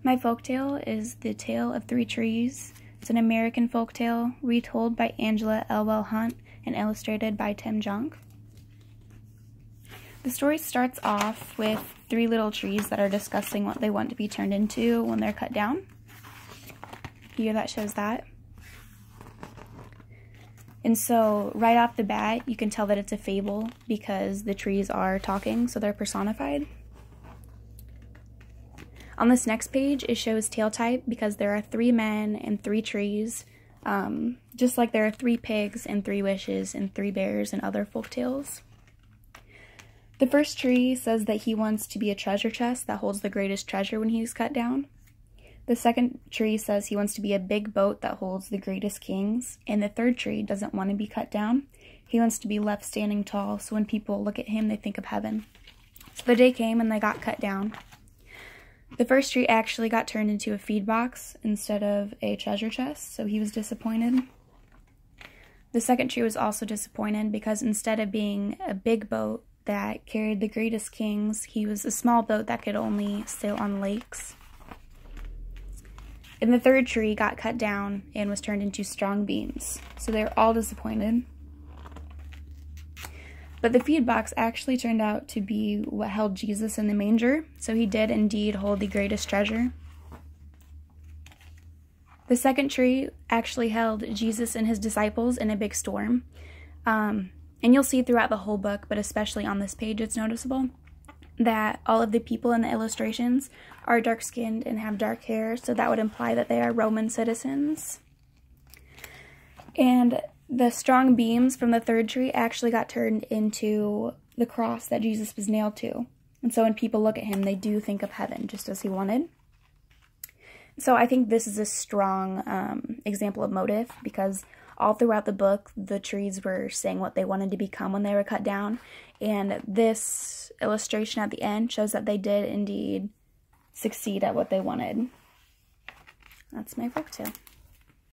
My folktale is The Tale of Three Trees. It's an American folktale retold by Angela Elwell Hunt and illustrated by Tim Junk. The story starts off with three little trees that are discussing what they want to be turned into when they're cut down. Here that shows that. And so right off the bat, you can tell that it's a fable because the trees are talking, so they're personified. On this next page, it shows tale type because there are 3 men and 3 trees, just like there are 3 pigs and 3 wishes and 3 bears and other folk tales. The first tree says that he wants to be a treasure chest that holds the greatest treasure when he's cut down. The second tree says he wants to be a big boat that holds the greatest kings. And the third tree doesn't want to be cut down. He wants to be left standing tall, so when people look at him, they think of heaven. So the day came and they got cut down. The first tree actually got turned into a feed box instead of a treasure chest, so he was disappointed. The second tree was also disappointed because instead of being a big boat that carried the greatest kings, he was a small boat that could only sail on lakes. And the third tree got cut down and was turned into strong beams, so they were all disappointed. But the feed box actually turned out to be what held Jesus in the manger, so he did indeed hold the greatest treasure. The second tree actually held Jesus and his disciples in a big storm. And you'll see throughout the whole book, but especially on this page it's noticeable, that all of the people in the illustrations are dark-skinned and have dark hair, so that would imply that they are Roman citizens. And the strong beams from the third tree actually got turned into the cross that Jesus was nailed to. And so when people look at him, they do think of heaven, just as he wanted. So I think this is a strong example of motive, because all throughout the book, the trees were saying what they wanted to become when they were cut down. And this illustration at the end shows that they did indeed succeed at what they wanted. That's my folktale.